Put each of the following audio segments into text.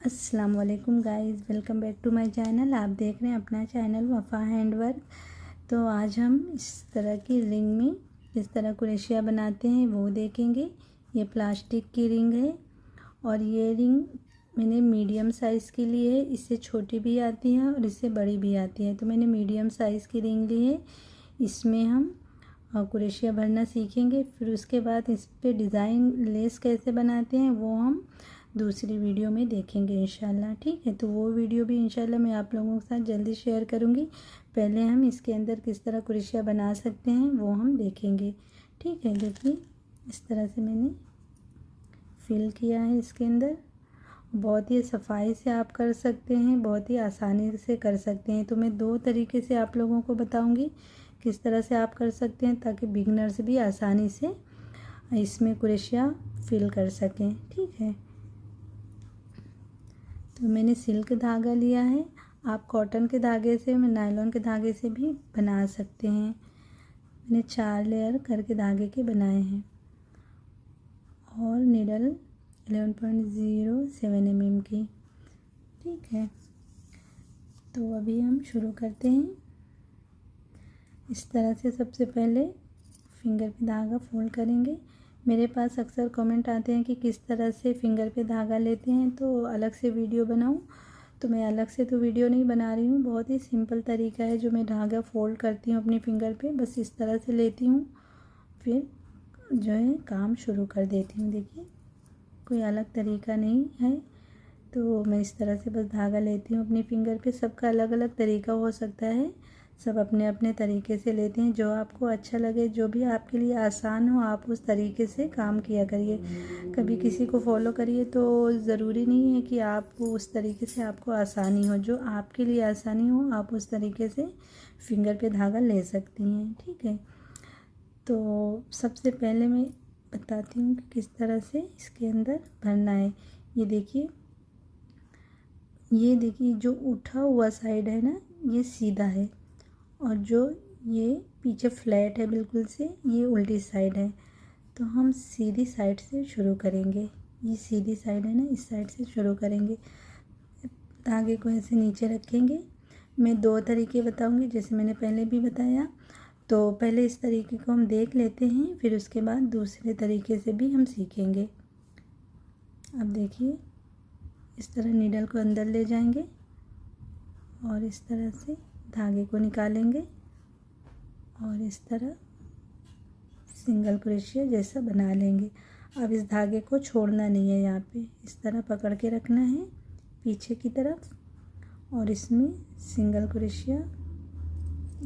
अस्सलाम वालेकुम guys, welcome back to my channel. आप देख रहे हैं अपना चैनल वफ़ा हैंडवर्क। तो आज हम इस तरह की रिंग में किस तरह क्रोशिया बनाते हैं वो देखेंगे। ये प्लास्टिक की रिंग है और ये रिंग मैंने मीडियम साइज़ की ली है। इससे छोटी भी आती है और इससे बड़ी भी आती है, तो मैंने मीडियम साइज़ की रिंग ली है। इसमें हम क्रोशिया भरना सीखेंगे। फिर उसके बाद इस पर डिज़ाइन लेस कैसे बनाते हैं वो हम दूसरी वीडियो में देखेंगे इंशाल्लाह। ठीक है, तो वो वीडियो भी इंशाल्लाह मैं आप लोगों के साथ जल्दी शेयर करूँगी। पहले हम इसके अंदर किस तरह क्रोशिया बना सकते हैं वो हम देखेंगे। ठीक है, देखिए इस तरह से मैंने फिल किया है इसके अंदर। बहुत ही सफाई से आप कर सकते हैं, बहुत ही आसानी से कर सकते हैं। तो मैं दो तरीके से आप लोगों को बताऊंगी किस तरह से आप कर सकते हैं, ताकि बिगनर्स भी आसानी से इसमें क्रोशिया फिल कर सकें। ठीक है, तो मैंने सिल्क धागा लिया है। आप कॉटन के धागे से, मैं नायलॉन के धागे से भी बना सकते हैं। मैंने 4 लेयर करके धागे के बनाए हैं और निडल 11.07 mm की। ठीक है, तो अभी हम शुरू करते हैं। इस तरह से सबसे पहले फिंगर पे धागा फोल्ड करेंगे। मेरे पास अक्सर कमेंट आते हैं कि किस तरह से फिंगर पे धागा लेते हैं, तो अलग से वीडियो बनाऊं। तो मैं अलग से तो वीडियो नहीं बना रही हूँ, बहुत ही सिंपल तरीका है जो मैं धागा फोल्ड करती हूँ अपनी फिंगर पे। बस इस तरह से लेती हूँ, फिर जो है काम शुरू कर देती हूँ। देखिए, कोई अलग तरीका नहीं है। तो मैं इस तरह से बस धागा लेती हूँ अपनी फिंगर पे। सबका अलग अलग तरीका हो सकता है, सब अपने अपने तरीके से लेते हैं। जो आपको अच्छा लगे, जो भी आपके लिए आसान हो, आप उस तरीके से काम किया करिए। कभी किसी को फॉलो करिए तो ज़रूरी नहीं है कि आप उस तरीके से आपको आसानी हो। जो आपके लिए आसानी हो आप उस तरीके से फिंगर पे धागा ले सकती हैं। ठीक है, तो सबसे पहले मैं बताती हूँ कि किस तरह से इसके अंदर भरना है। ये देखिए जो उठा हुआ साइड है ना, ये सीधा है, और जो ये पीछे फ्लैट है बिल्कुल से, ये उल्टी साइड है। तो हम सीधी साइड से शुरू करेंगे। ये सीधी साइड है ना, इस साइड से शुरू करेंगे। धागे को ऐसे नीचे रखेंगे। मैं दो तरीके बताऊंगी, जैसे मैंने पहले भी बताया। तो पहले इस तरीके को हम देख लेते हैं, फिर उसके बाद दूसरे तरीके से भी हम सीखेंगे। अब देखिए, इस तरह नीडल को अंदर ले जाएंगे और इस तरह से धागे को निकालेंगे और इस तरह सिंगल क्रोशिया जैसा बना लेंगे। अब इस धागे को छोड़ना नहीं है, यहाँ पे इस तरह पकड़ के रखना है पीछे की तरफ और इसमें सिंगल क्रोशिया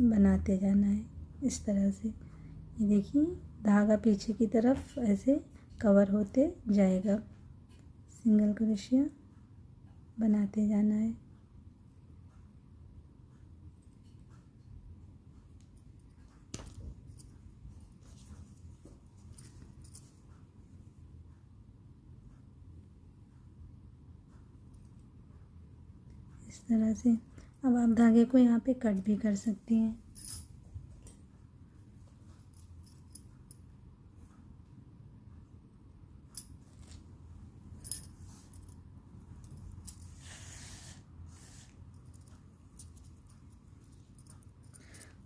बनाते जाना है इस तरह से। ये देखिए, धागा पीछे की तरफ ऐसे कवर होते जाएगा। सिंगल क्रोशिया बनाते जाना है। इस तरह से। अब आप धागे को यहाँ पे कट भी कर सकती हैं।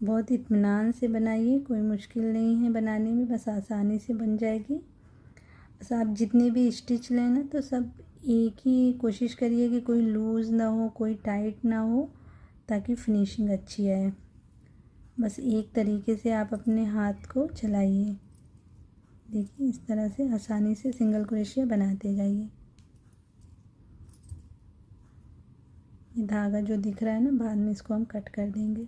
बहुत इत्मीनान से बनाइए, कोई मुश्किल नहीं है बनाने में, बस आसानी से बन जाएगी। बस आप जितने भी स्टिच लें ना, तो सब एक ही कोशिश करिए कि कोई लूज़ ना हो, कोई टाइट ना हो, ताकि फिनिशिंग अच्छी आए। बस एक तरीके से आप अपने हाथ को चलाइए। देखिए, इस तरह से आसानी से सिंगल क्रोशिया बनाते जाइए। ये धागा जो दिख रहा है ना, बाद में इसको हम कट कर देंगे।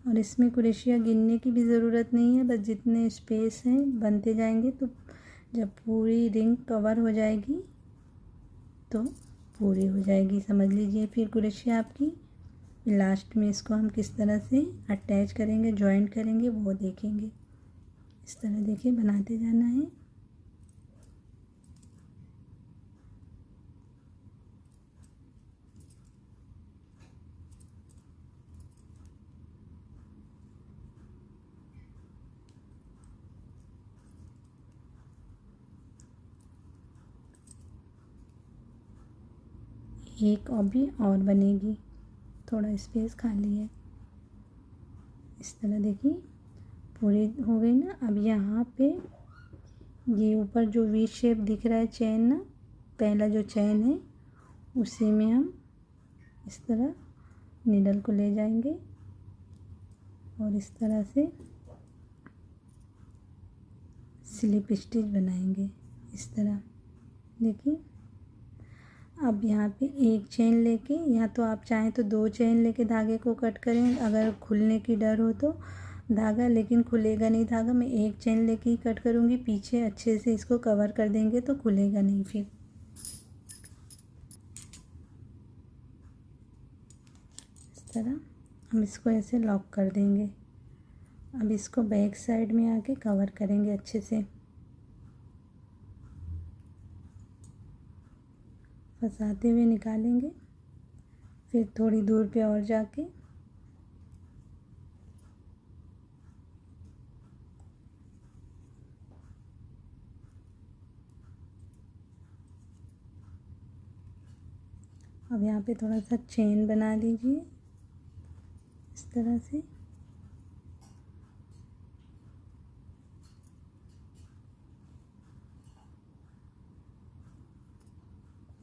और इसमें क्रोशिया गिनने की भी ज़रूरत नहीं है, बस जितने स्पेस हैं बनते जाएंगे। तो जब पूरी रिंग कवर हो जाएगी तो पूरी हो जाएगी, समझ लीजिए। फिर क्रोशिया आपकी लास्ट में इसको हम किस तरह से अटैच करेंगे, जॉइंट करेंगे, वो देखेंगे। इस तरह देखिए बनाते जाना है। एक और भी और बनेगी, थोड़ा स्पेस खाली है। इस तरह देखिए पूरी हो गई ना। अब यहाँ पे ये ऊपर जो वी शेप दिख रहा है चैन ना, पहला जो चैन है उसी में हम इस तरह नीडल को ले जाएंगे और इस तरह से स्लिप स्टिच बनाएंगे इस तरह। देखिए अब यहाँ पे एक चेन लेके, या तो आप चाहें तो 2 चेन लेके धागे को कट करें अगर खुलने की डर हो तो धागा, लेकिन खुलेगा नहीं धागा। मैं एक चेन लेके ही कट करूँगी, पीछे अच्छे से इसको कवर कर देंगे तो खुलेगा नहीं फिर। इस तरह हम इसको ऐसे लॉक कर देंगे। अब इसको बैक साइड में आके कवर करेंगे अच्छे से, फंसाते हुए निकालेंगे। फिर थोड़ी दूर पे और जाके अब यहाँ पे थोड़ा सा चेन बना दीजिए इस तरह से।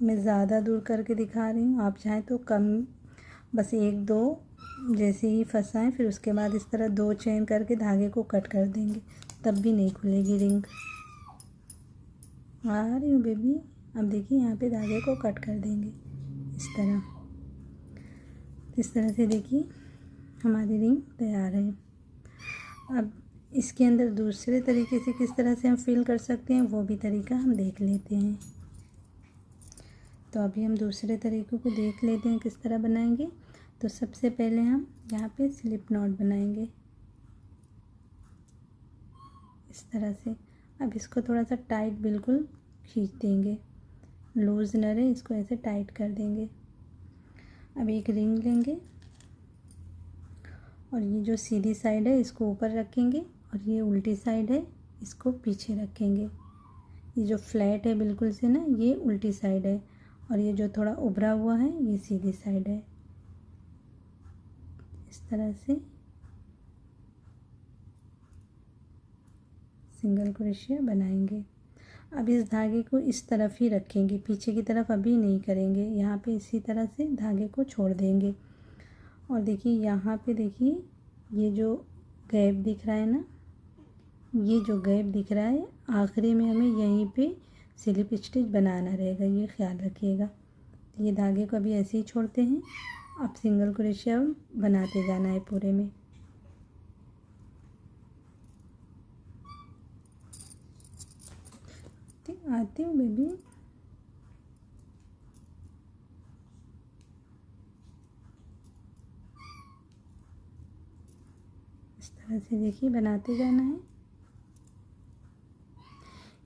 मैं ज़्यादा दूर करके दिखा रही हूँ, आप चाहें तो कम, बस 1-2 जैसे ही फंसाएं, फिर उसके बाद इस तरह 2 चेन करके धागे को कट कर देंगे, तब भी नहीं खुलेगी रिंग। आ रही हूँ बेबी। अब देखिए यहाँ पे धागे को कट कर देंगे इस तरह। इस तरह से देखिए हमारी रिंग तैयार है। अब इसके अंदर दूसरे तरीके से किस तरह से हम फिल कर सकते हैं वो भी तरीका हम देख लेते हैं। तो अभी हम दूसरे तरीक़ों को देख लेते हैं किस तरह बनाएंगे। तो सबसे पहले हम यहाँ पे स्लिप नॉट बनाएंगे इस तरह से। अब इसको थोड़ा सा टाइट बिल्कुल खींच देंगे, लूज़ न रहे, इसको ऐसे टाइट कर देंगे। अब एक रिंग लेंगे और ये जो सीधी साइड है इसको ऊपर रखेंगे और ये उल्टी साइड है इसको पीछे रखेंगे। ये जो फ्लैट है बिल्कुल से ना, ये उल्टी साइड है और ये जो थोड़ा उभरा हुआ है ये सीधी साइड है। इस तरह से सिंगल क्रोशिया बनाएंगे। अब इस धागे को इस तरफ ही रखेंगे, पीछे की तरफ अभी नहीं करेंगे। यहाँ पे इसी तरह से धागे को छोड़ देंगे और देखिए यहाँ पे देखिए ये जो गैप दिख रहा है ना, ये जो गैप दिख रहा है आखिरी में हमें यहीं पे स्लिप स्टिच बनाना रहेगा, ये ख्याल रखिएगा। ये धागे को अभी ऐसे ही छोड़ते हैं। अब सिंगल क्रोशिया बनाते जाना है पूरे में। आती हूँ बेबी। इस तरह से देखिए बनाते जाना है।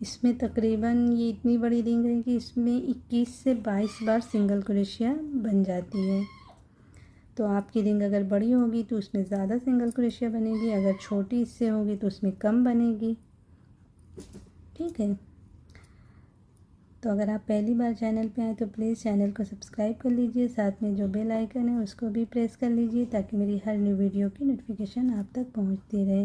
इसमें तकरीबन ये इतनी बड़ी रिंग है कि इसमें 21 से 22 बार सिंगल क्रोशिया बन जाती है। तो आपकी रिंग अगर बड़ी होगी तो उसमें ज़्यादा सिंगल क्रोशिया बनेगी, अगर छोटी इससे होगी तो उसमें कम बनेगी। ठीक है। तो अगर आप पहली बार चैनल पे आए तो प्लीज़ चैनल को सब्सक्राइब कर लीजिए, साथ में जो बेल आइकन है उसको भी प्रेस कर लीजिए ताकि मेरी हर न्यू वीडियो की नोटिफिकेशन आप तक पहुंचती रहे।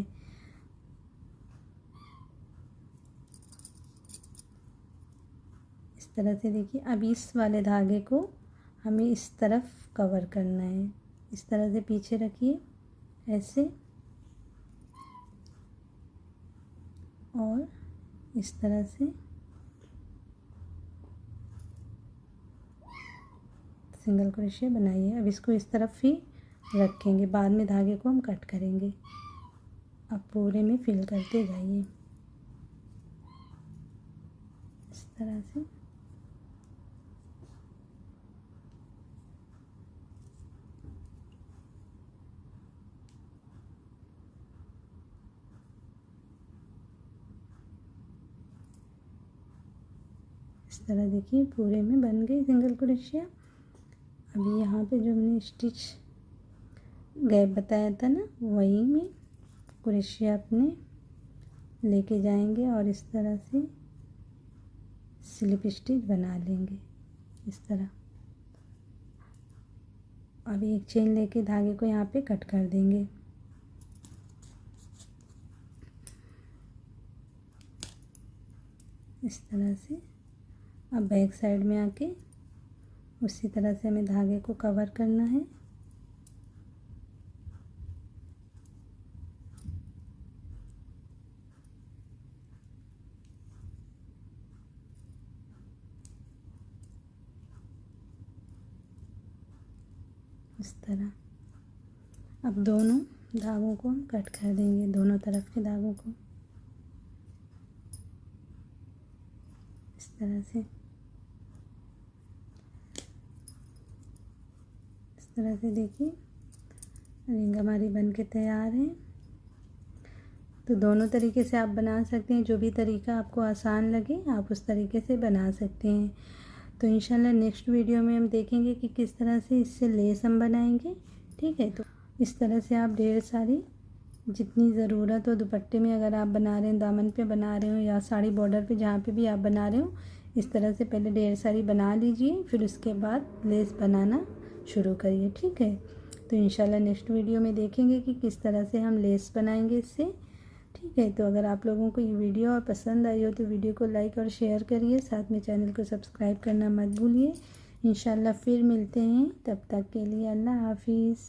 इस तरह से देखिए अब इस वाले धागे को हमें इस तरफ कवर करना है। इस तरह से पीछे रखिए ऐसे, और इस तरह से सिंगल क्रोशिया बनाइए। अब इसको इस तरफ ही रखेंगे, बाद में धागे को हम कट करेंगे। अब पूरे में फिल करते जाइए इस तरह से। इस तरह देखिए पूरे में बन गई सिंगल क्रोशिया। अभी यहाँ पे जो हमने स्टिच गैप बताया था ना, वहीं में क्रोशिया अपने लेके जाएंगे और इस तरह से स्लिप स्टिच बना लेंगे इस तरह। अब एक चेन लेके धागे को यहाँ पे कट कर देंगे। इस तरह से। अब बैक साइड में आके उसी तरह से हमें धागे को कवर करना है। इस तरह। अब दोनों धागों को हम कट कर देंगे, दोनों तरफ के धागों को इस तरह से। इस तरह से देखिए रिंग हमारी बन के तैयार है। तो दोनों तरीके से आप बना सकते हैं, जो भी तरीका आपको आसान लगे आप उस तरीके से बना सकते हैं। तो इंशाल्लाह नेक्स्ट वीडियो में हम देखेंगे कि किस तरह से इससे लेस हम बनाएंगे। ठीक है, तो इस तरह से आप ढेर सारी जितनी ज़रूरत हो दुपट्टे में, अगर आप बना रहे हैं, दामन पे बना रहे हो या साड़ी बॉर्डर पे, जहाँ पे भी आप बना रहे हो, इस तरह से पहले ढेर सारी बना लीजिए, फिर उसके बाद लेस बनाना शुरू करिए। ठीक है, तो इंशाल्लाह नेक्स्ट वीडियो में देखेंगे कि किस तरह से हम लेस बनाएंगे इससे। ठीक है, तो अगर आप लोगों को ये वीडियो और पसंद आई हो तो वीडियो को लाइक और शेयर करिए, साथ में चैनल को सब्सक्राइब करना मत भूलिए। इंशाल्लाह फिर मिलते हैं, तब तक के लिए अल्लाह हाफिज़।